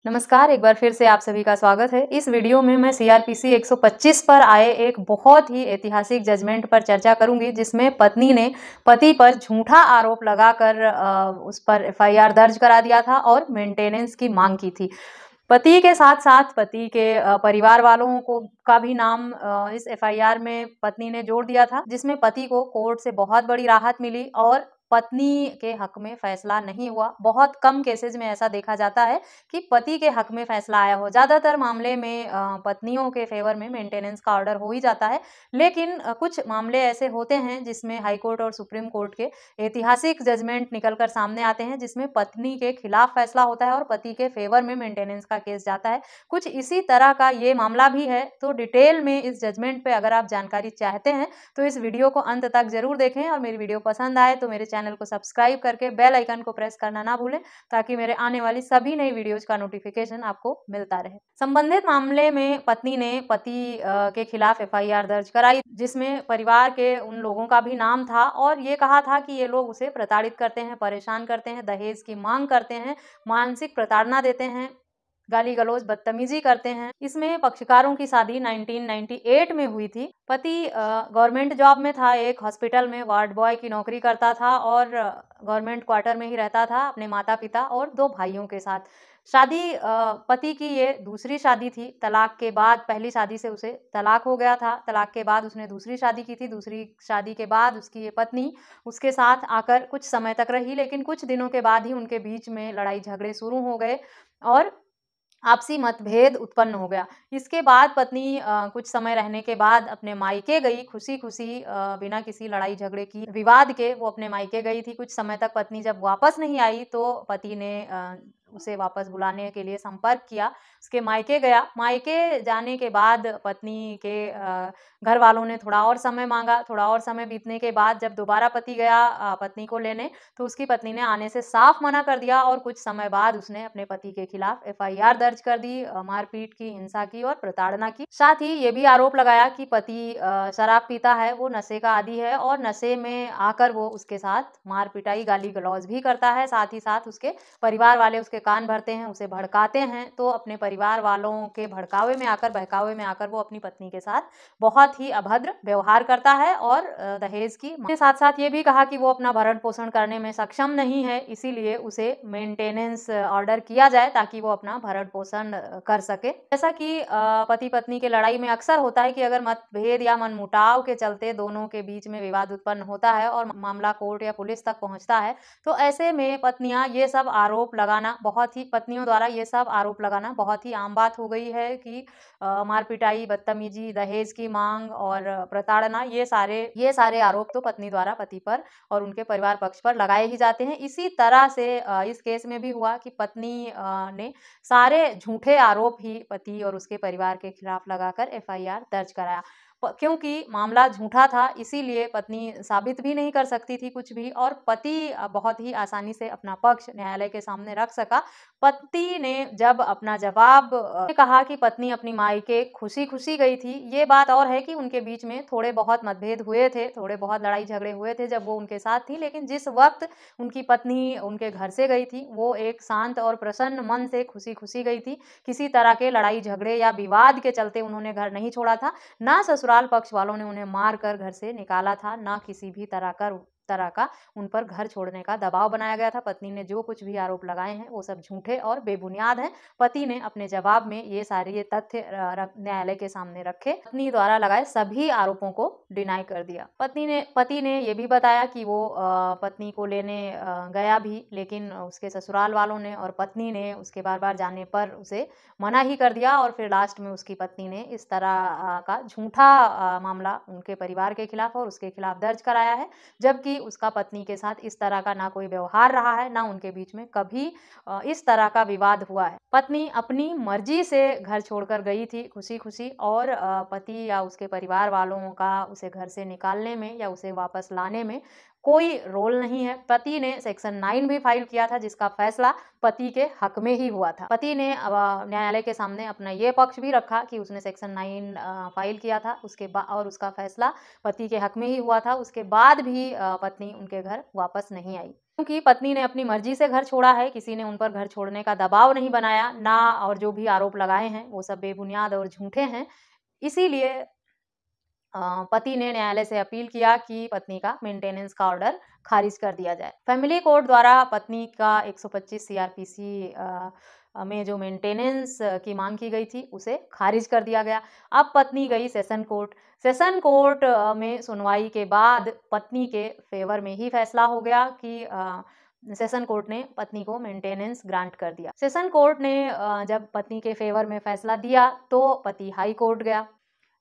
नमस्कार, एक बार फिर से आप सभी का स्वागत है। इस वीडियो में मैं सीआरपीसी 125 पर आए एक बहुत ही ऐतिहासिक जजमेंट पर चर्चा करूंगी, जिसमें पत्नी ने पति पर झूठा आरोप लगाकर उस पर एफआईआर दर्ज करा दिया था और मेंटेनेंस की मांग की थी। पति के साथ-साथ पति के परिवार वालों को का भी नाम इस एफआईआर में पत्नी ने जोड़ दिया था, जिसमें पति को कोर्ट से बहुत बड़ी राहत मिली और पत्नी के हक में फैसला नहीं हुआ। बहुत कम केसेज़ में ऐसा देखा जाता है कि पति के हक में फैसला आया हो। ज़्यादातर मामले में पत्नियों के फ़ेवर में मेंटेनेंस का ऑर्डर हो ही जाता है। लेकिन कुछ मामले ऐसे होते हैं जिसमें हाई कोर्ट और सुप्रीम कोर्ट के ऐतिहासिक जजमेंट निकल कर सामने आते हैं, जिसमें पत्नी के खिलाफ फैसला होता है और पति के फ़ेवर में मेंटेनेंस का केस जाता है। कुछ इसी तरह का ये मामला भी है, तो डिटेल में इस जजमेंट पे अगर आप जानकारी चाहते हैं, तो इस वीडियो को अंत तक ज़रूर देखें और मेरी वीडियो पसंद आए तो मेरे चैनल को सब्सक्राइब करके बेल आइकन को प्रेस करना ना भूलें, ताकि मेरे आने वाली सभी नई वीडियोज़ का नोटिफिकेशन आपको मिलता रहे। संबंधित मामले में पत्नी ने पति के खिलाफ एफआईआर दर्ज कराई, जिसमें परिवार के उन लोगों का भी नाम था और ये कहा था कि ये लोग उसे प्रताड़ित करते हैं, परेशान करते हैं, दहेज की मांग करते हैं, मानसिक प्रताड़ना देते हैं, गाली-गलौज, बदतमीज़ी करते हैं। इसमें पक्षकारों की शादी 1998 में हुई थी। पति गवर्नमेंट जॉब में था, एक हॉस्पिटल में वार्ड बॉय की नौकरी करता था और गवर्नमेंट क्वार्टर में ही रहता था अपने माता-पिता और 2 भाइयों के साथ। शादी पति की ये दूसरी शादी थी। तलाक के बाद पहली शादी से उसे तलाक हो गया था। तलाक के बाद उसने दूसरी शादी की थी। दूसरी शादी के बाद उसकी ये पत्नी उसके साथ आकर कुछ समय तक रही, लेकिन कुछ दिनों के बाद ही उनके बीच में लड़ाई-झगड़े शुरू हो गए और आपसी मतभेद उत्पन्न हो गया। इसके बाद पत्नी कुछ समय रहने के बाद अपने मायके गई, खुशी-खुशी बिना किसी लड़ाई-झगड़े की, विवाद के वो अपने मायके गई थी। कुछ समय तक पत्नी जब वापस नहीं आई, तो पति ने उसे वापस बुलाने के लिए संपर्क किया, उसके मायके गया। मायके जाने के बाद पत्नी के घर वालों ने थोड़ा और समय माँगा, थोड़ा और समय बीतने के बाद जब दोबारा पति गया पत्नी को लेने, तो उसकी पत्नी ने आने से साफ मना कर दिया और कुछ समय बाद उसने अपने पति के खिलाफ एफआईआर दर्ज कर दी, मारपीट की, हिंसा की और प्रताड़ना की। साथ ही ये भी आरोप लगाया कि पति शराब पीता है, वो नशे का आदी है और नशे में आकर वो उसके साथ मार-पिटाई, गाली-गलौज भी करता है। साथ ही साथ उसके परिवार वाले उसके कान भरते हैं, उसे भड़काते हैं, तो अपने परिवार वालों के भड़कावे में आकर, बहकावे में आकर वो अपनी पत्नी के साथ बहुत ही अभद्र व्यवहार करता है और दहेज की के साथ-साथ ये भी कहा कि वो अपना भरण-पोषण करने में सक्षम नहीं है, इसीलिए उसे मेंटेनेंस ऑर्डर किया जाए ताकि वो अपना भरण-पोषण कर सके। जैसा कि पति-पत्नी के लड़ाई में अक्सर होता है कि अगर मतभेद या मनमुटाव के चलते दोनों के बीच में विवाद उत्पन्न होता है और मामला कोर्ट या पुलिस तक पहुँचता है, तो ऐसे में पत्नियाँ ये सब आरोप लगाना बहुत ही पत्नियों द्वारा ये सब आरोप लगाना बहुत ही आम बात हो गई है कि मार-पिटाई, बदतमीज़ी, दहेज की माँग और प्रताड़ना ये सारे आरोप तो पत्नी द्वारा पति पर और उनके परिवार पक्ष पर लगाए ही जाते हैं। इसी तरह से इस केस में भी हुआ कि पत्नी ने सारे झूठे आरोप ही पति और उसके परिवार के खिलाफ लगाकर एफआईआर दर्ज कराया। क्योंकि मामला झूठा था, इसीलिए पत्नी साबित भी नहीं कर सकती थी कुछ भी और पति बहुत ही आसानी से अपना पक्ष न्यायालय के सामने रख सका। पति ने जब अपना जवाब कहा कि पत्नी अपनी मायके खुशी-खुशी गई थी। ये बात और है कि उनके बीच में थोड़े बहुत मतभेद हुए थे, थोड़े बहुत लड़ाई-झगड़े हुए थे जब वो उनके साथ थी, लेकिन जिस वक़्त उनकी पत्नी उनके घर से गई थी, वो एक शांत और प्रसन्न मन से खुशी-खुशी गई थी। किसी तरह के लड़ाई-झगड़े या विवाद के चलते उन्होंने घर नहीं छोड़ा था। ना ससुराल पक्ष वालों ने उन्हें मार कर घर से निकाला था, ना किसी भी तरह का उन पर घर छोड़ने का दबाव बनाया गया था। पत्नी ने जो कुछ भी आरोप लगाए हैं, वो सब झूठे और बेबुनियाद हैं। पति ने अपने जवाब में ये तथ्य न्यायालय के सामने रखे। पत्नी द्वारा लगाए सभी आरोपों को डिनाई कर दिया। पति ने ये भी बताया कि वो पत्नी को लेने गया भी, लेकिन उसके ससुराल वालों ने और पत्नी ने उसके बार-बार जाने पर उसे मना ही कर दिया और फिर लास्ट में उसकी पत्नी ने इस तरह का झूठा मामला उनके परिवार के खिलाफ और उसके खिलाफ दर्ज कराया है, जबकि उसका पत्नी के साथ इस तरह का ना कोई व्यवहार रहा है, ना उनके बीच में कभी इस तरह का विवाद हुआ है। पत्नी अपनी मर्जी से घर छोड़कर गई थी खुशी-खुशी और पति या उसके परिवार वालों का उसे घर से निकालने में या उसे वापस लाने में कोई रोल नहीं है। पति ने सेक्शन 9 भी फाइल किया था, जिसका फैसला पति के हक में ही हुआ था। पति ने न्यायालय के सामने अपना ये पक्ष भी रखा कि उसने सेक्शन 9 फाइल किया था, और उसका फैसला पति के हक में ही हुआ था। उसके बाद भी पत्नी उनके घर वापस नहीं आई। क्योंकि पत्नी ने अपनी मर्जी से घर छोड़ा है, किसी ने उन पर घर छोड़ने का दबाव नहीं बनाया ना, और जो भी आरोप लगाए हैं वो सब बेबुनियाद और झूठे हैं। इसीलिए पति ने न्यायालय से अपील किया कि पत्नी का मेंटेनेंस का ऑर्डर खारिज कर दिया जाए। फैमिली कोर्ट द्वारा पत्नी का 125 सीआरपीसी में जो मेंटेनेंस की मांग की गई थी उसे खारिज कर दिया गया। अब पत्नी गई सेशन कोर्ट। सेशन कोर्ट में सुनवाई के बाद पत्नी के फेवर में ही फैसला हो गया कि सेशन कोर्ट ने पत्नी को मेंटेनेंस ग्रांट कर दिया। सेशन कोर्ट ने जब पत्नी के फेवर में फैसला दिया तो पति हाई कोर्ट गया।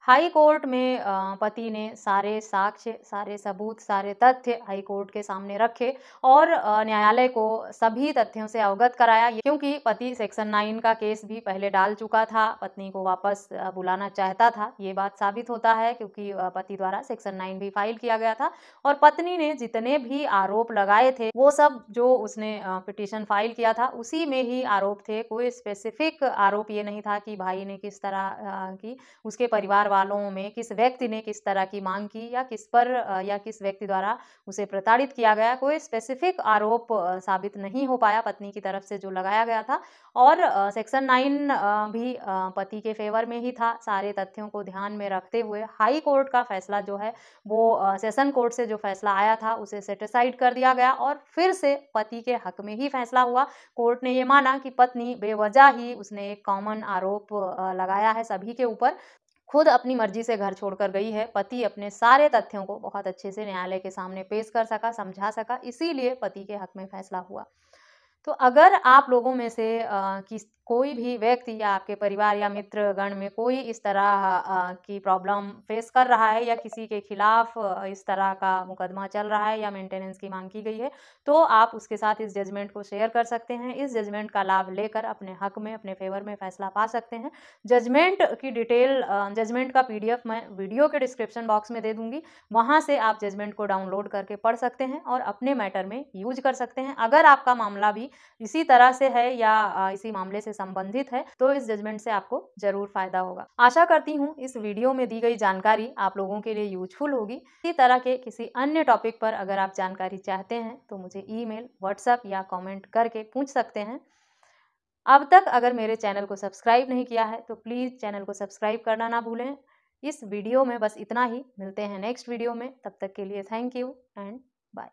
हाई कोर्ट में पति ने सारे साक्ष्य, सारे सबूत, सारे तथ्य हाई कोर्ट के सामने रखे और न्यायालय को सभी तथ्यों से अवगत कराया, क्योंकि पति सेक्शन 9 का केस भी पहले डाल चुका था, पत्नी को वापस बुलाना चाहता था। ये बात साबित होता है क्योंकि पति द्वारा सेक्शन 9 भी फाइल किया गया था और पत्नी ने जितने भी आरोप लगाए थे वो सब जो उसने पिटीशन फाइल किया था उसी में ही आरोप थे। कोई स्पेसिफिक आरोप ये नहीं था कि भाई ने किस तरह की, उसके परिवार वालों में किस व्यक्ति ने किस तरह की मांग की या किस पर या किस व्यक्ति द्वारा उसे प्रताड़ित किया गया। कोई स्पेसिफिक आरोप साबित नहीं हो पाया पत्नी की तरफ से जो लगाया गया था। और सेक्शन 9 भी पति के फेवर में ही था। सारे तथ्यों को ध्यान में रखते हुए हाई कोर्ट का फैसला जो है वो सेशन कोर्ट से जो फैसला आया था उसे सेटिसाइड कर दिया गया और फिर से पति के हक में ही फैसला हुआ। कोर्ट ने ये माना कि पत्नी बेवजह ही उसने एक कॉमन आरोप लगाया है सभी के ऊपर, खुद अपनी मर्जी से घर छोड़कर गई है। पति अपने सारे तथ्यों को बहुत अच्छे से न्यायालय के सामने पेश कर सका, समझा सका, इसीलिए पति के हक में फैसला हुआ। तो अगर आप लोगों में से कोई भी व्यक्ति या आपके परिवार या मित्र गण में कोई इस तरह की प्रॉब्लम फेस कर रहा है या किसी के खिलाफ इस तरह का मुकदमा चल रहा है या मेंटेनेंस की मांग की गई है, तो आप उसके साथ इस जजमेंट को शेयर कर सकते हैं। इस जजमेंट का लाभ लेकर अपने हक में, अपने फेवर में फैसला पा सकते हैं। जजमेंट की डिटेल, जजमेंट का PDF मैं वीडियो के डिस्क्रिप्शन बॉक्स में दे दूंगी, वहां से आप जजमेंट को डाउनलोड करके पढ़ सकते हैं और अपने मैटर में यूज कर सकते हैं। अगर आपका मामला भी इसी तरह से है या इसी मामले से संबंधित है तो इस जजमेंट से आपको जरूर फायदा होगा। आशा करती हूँ इस वीडियो में दी गई जानकारी आप लोगों के लिए यूजफुल होगी। इसी तरह के किसी अन्य टॉपिक पर अगर आप जानकारी चाहते हैं तो मुझे ईमेल, व्हाट्सएप या कमेंट करके पूछ सकते हैं। अब तक अगर मेरे चैनल को सब्सक्राइब नहीं किया है तो प्लीज़ चैनल को सब्सक्राइब करना ना भूलें। इस वीडियो में बस इतना ही, मिलते हैं नेक्स्ट वीडियो में, तब तक के लिए थैंक यू एंड बाय।